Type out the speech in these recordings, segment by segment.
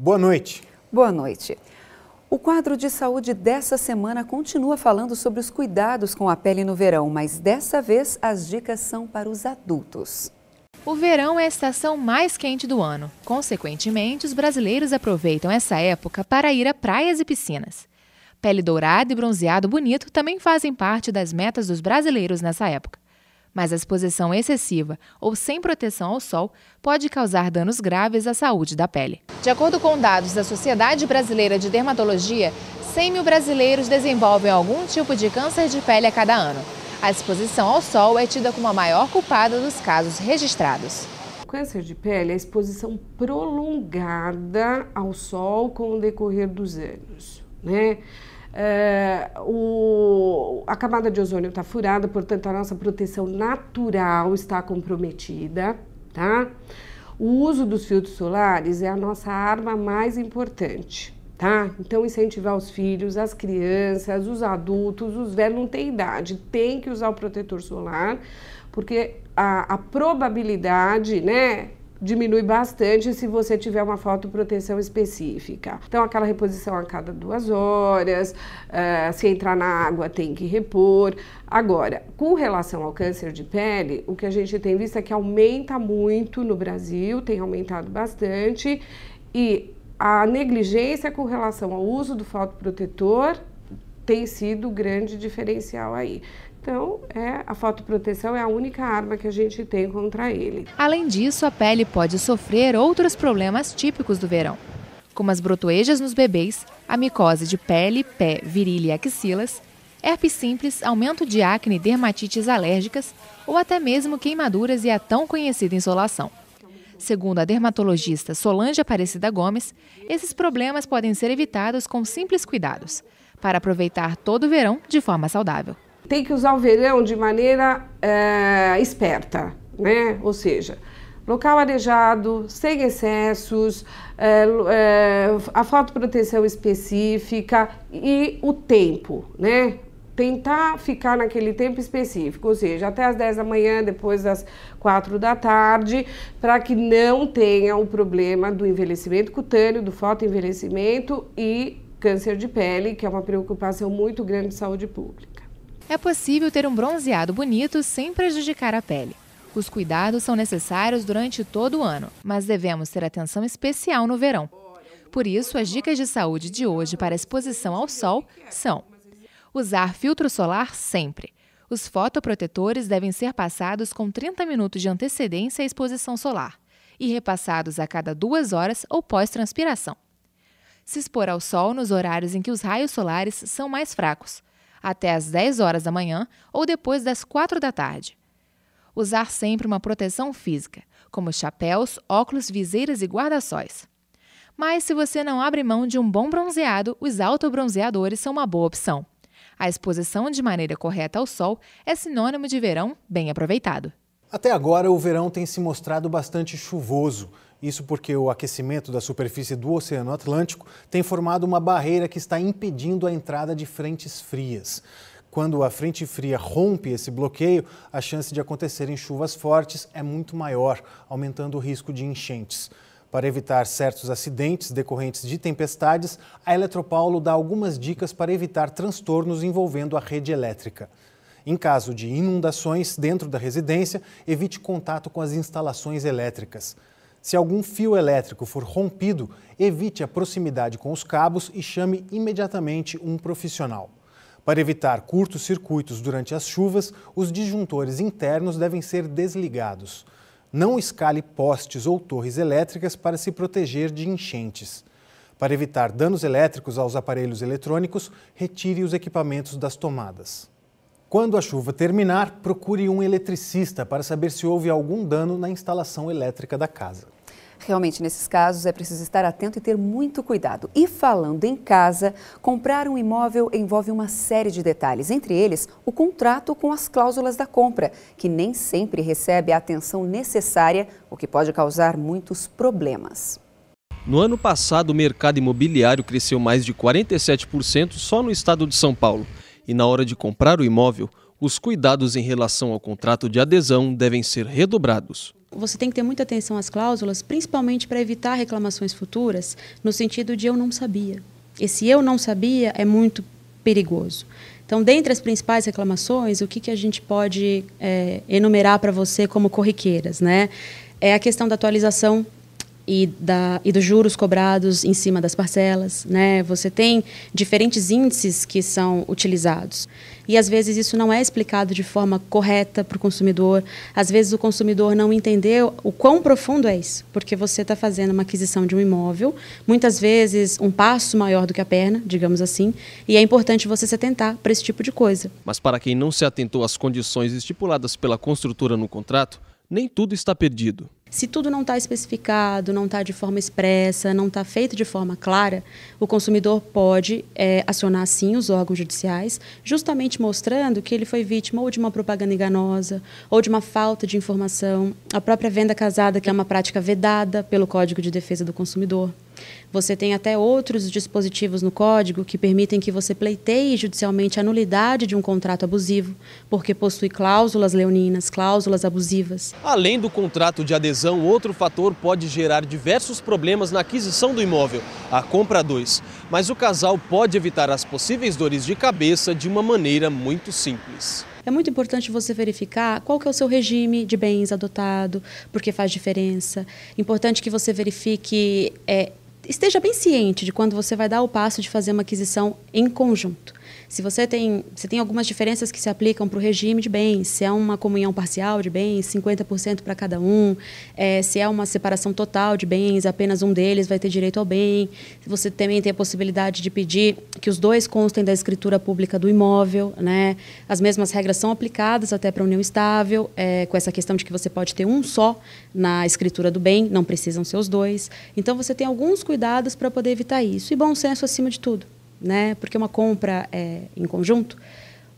Boa noite. Boa noite. O quadro de saúde dessa semana continua falando sobre os cuidados com a pele no verão, mas dessa vez as dicas são para os adultos. O verão é a estação mais quente do ano. Consequentemente, os brasileiros aproveitam essa época para ir a praias e piscinas. Pele dourada e bronzeado bonito também fazem parte das metas dos brasileiros nessa época. Mas a exposição excessiva ou sem proteção ao sol pode causar danos graves à saúde da pele. De acordo com dados da Sociedade Brasileira de Dermatologia, 100 mil brasileiros desenvolvem algum tipo de câncer de pele a cada ano. A exposição ao sol é tida como a maior culpada dos casos registrados. O câncer de pele é a exposição prolongada ao sol com o decorrer dos anos, né? A camada de ozônio está furada, portanto a nossa proteção natural está comprometida, tá? O uso dos filtros solares é a nossa arma mais importante, tá? Então incentivar os filhos, as crianças, os adultos, os velhos, não tem idade, tem que usar o protetor solar, porque a probabilidade, né, diminui bastante se você tiver uma fotoproteção específica. Então, aquela reposição a cada 2 horas, se entrar na água tem que repor. Agora, com relação ao câncer de pele, o que a gente tem visto é que aumenta muito no Brasil, tem aumentado bastante, e a negligência com relação ao uso do fotoprotetor tem sido o grande diferencial aí. Então, a fotoproteção é a única arma que a gente tem contra ele. Além disso, a pele pode sofrer outros problemas típicos do verão, como as brotoejas nos bebês, a micose de pele, pé, virilha e axilas, herpes simples, aumento de acne e dermatites alérgicas ou até mesmo queimaduras e a tão conhecida insolação. Segundo a dermatologista Solange Aparecida Gomes, esses problemas podem ser evitados com simples cuidados, para aproveitar todo o verão de forma saudável. Tem que usar o verão de maneira esperta, né? Ou seja, local arejado, sem excessos, a fotoproteção específica e o tempo, né? Tentar ficar naquele tempo específico, ou seja, até as 10 da manhã, depois das 4 da tarde, para que não tenha o problema do envelhecimento cutâneo, do fotoenvelhecimento e câncer de pele, que é uma preocupação muito grande de saúde pública. É possível ter um bronzeado bonito sem prejudicar a pele. Os cuidados são necessários durante todo o ano, mas devemos ter atenção especial no verão. Por isso, as dicas de saúde de hoje para a exposição ao sol são: usar filtro solar sempre. Os fotoprotetores devem ser passados com 30 minutos de antecedência à exposição solar e repassados a cada 2 horas ou pós-transpiração. Se expor ao sol nos horários em que os raios solares são mais fracos, até às 10 horas da manhã ou depois das 4 da tarde. Usar sempre uma proteção física, como chapéus, óculos, viseiras e guarda-sóis. Mas se você não abre mão de um bom bronzeado, os autobronzeadores são uma boa opção. A exposição de maneira correta ao sol é sinônimo de verão bem aproveitado. Até agora, o verão tem se mostrado bastante chuvoso. Isso porque o aquecimento da superfície do Oceano Atlântico tem formado uma barreira que está impedindo a entrada de frentes frias. Quando a frente fria rompe esse bloqueio, a chance de acontecerem chuvas fortes é muito maior, aumentando o risco de enchentes. Para evitar certos acidentes decorrentes de tempestades, a Eletropaulo dá algumas dicas para evitar transtornos envolvendo a rede elétrica. Em caso de inundações dentro da residência, evite contato com as instalações elétricas. Se algum fio elétrico for rompido, evite a proximidade com os cabos e chame imediatamente um profissional. Para evitar curtos-circuitos durante as chuvas, os disjuntores internos devem ser desligados. Não escale postes ou torres elétricas para se proteger de enchentes. Para evitar danos elétricos aos aparelhos eletrônicos, retire os equipamentos das tomadas. Quando a chuva terminar, procure um eletricista para saber se houve algum dano na instalação elétrica da casa. Realmente, nesses casos, é preciso estar atento e ter muito cuidado. E falando em casa, comprar um imóvel envolve uma série de detalhes, entre eles o contrato com as cláusulas da compra, que nem sempre recebe a atenção necessária, o que pode causar muitos problemas. No ano passado, o mercado imobiliário cresceu mais de 47% só no estado de São Paulo. E na hora de comprar o imóvel, os cuidados em relação ao contrato de adesão devem ser redobrados. Você tem que ter muita atenção às cláusulas, principalmente para evitar reclamações futuras, no sentido de eu não sabia. Esse eu não sabia é muito perigoso. Então, dentre as principais reclamações, o que a gente pode enumerar para você como corriqueiras, né? É a questão da atualização e dos juros cobrados em cima das parcelas, né? Você tem diferentes índices que são utilizados e às vezes isso não é explicado de forma correta para o consumidor. Às vezes o consumidor não entendeu o quão profundo é isso, porque você está fazendo uma aquisição de um imóvel, muitas vezes um passo maior do que a perna, digamos assim, e é importante você se atentar para esse tipo de coisa. Mas para quem não se atentou às condições estipuladas pela construtora no contrato, nem tudo está perdido. Se tudo não está especificado, não está de forma expressa, não está feito de forma clara, o consumidor pode acionar, sim, os órgãos judiciais, justamente mostrando que ele foi vítima ou de uma propaganda enganosa, ou de uma falta de informação, a própria venda casada, que é uma prática vedada pelo Código de Defesa do Consumidor. Você tem até outros dispositivos no Código que permitem que você pleiteie judicialmente a nulidade de um contrato abusivo, porque possui cláusulas leoninas, cláusulas abusivas. Além do contrato de adesão, outro fator pode gerar diversos problemas na aquisição do imóvel, a compra a dois. Mas o casal pode evitar as possíveis dores de cabeça de uma maneira muito simples. É muito importante você verificar qual que é o seu regime de bens adotado, porque faz diferença. Importante que você verifique, esteja bem ciente de quando você vai dar o passo de fazer uma aquisição em conjunto. Se você tem algumas diferenças que se aplicam para o regime de bens, se é uma comunhão parcial de bens, 50% para cada um, se é uma separação total de bens, apenas um deles vai ter direito ao bem. Você também tem a possibilidade de pedir que os dois constem da escritura pública do imóvel, né? As mesmas regras são aplicadas até para a união estável, com essa questão de que você pode ter um só na escritura do bem, não precisam ser os dois. Então, você tem alguns cuidados para poder evitar isso. E bom senso acima de tudo, né? Porque uma compra em conjunto,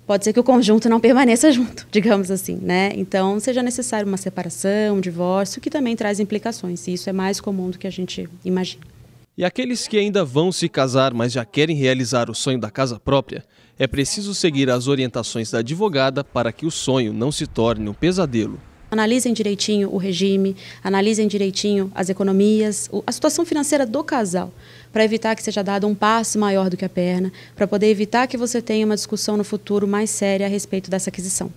pode ser que o conjunto não permaneça junto, digamos assim, né? Então, seja necessário uma separação, um divórcio, que também traz implicações, e isso é mais comum do que a gente imagina. E aqueles que ainda vão se casar, mas já querem realizar o sonho da casa própria, é preciso seguir as orientações da advogada para que o sonho não se torne um pesadelo. Analisem direitinho o regime, analisem direitinho as economias, a situação financeira do casal, para evitar que seja dado um passo maior do que a perna, para poder evitar que você tenha uma discussão no futuro mais séria a respeito dessa aquisição.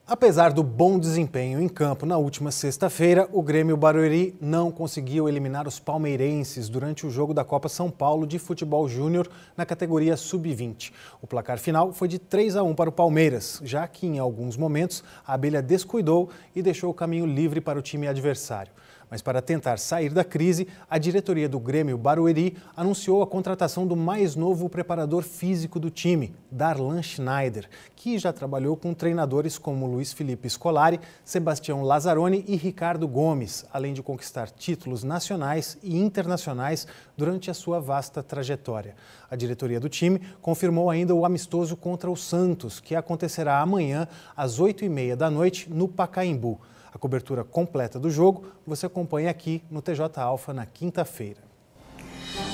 Apesar do bom desempenho em campo na última sexta-feira, o Grêmio Barueri não conseguiu eliminar os palmeirenses durante o jogo da Copa São Paulo de Futebol Júnior na categoria Sub-20. O placar final foi de 3-1 para o Palmeiras, já que em alguns momentos a Abelha descuidou e deixou o caminho livre para o time adversário. Mas para tentar sair da crise, a diretoria do Grêmio Barueri anunciou a contratação do mais novo preparador físico do time, Darlan Schneider, que já trabalhou com treinadores como Luiz Felipe Scolari, Sebastião Lazzaroni e Ricardo Gomes, além de conquistar títulos nacionais e internacionais durante a sua vasta trajetória. A diretoria do time confirmou ainda o amistoso contra o Santos, que acontecerá amanhã às 8h30 da noite no Pacaembu. A cobertura completa do jogo você acompanha aqui no TJ Alfa na quinta-feira.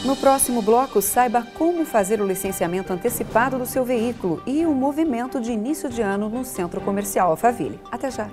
No próximo bloco, saiba como fazer o licenciamento antecipado do seu veículo e o movimento de início de ano no Centro Comercial Alphaville. Até já!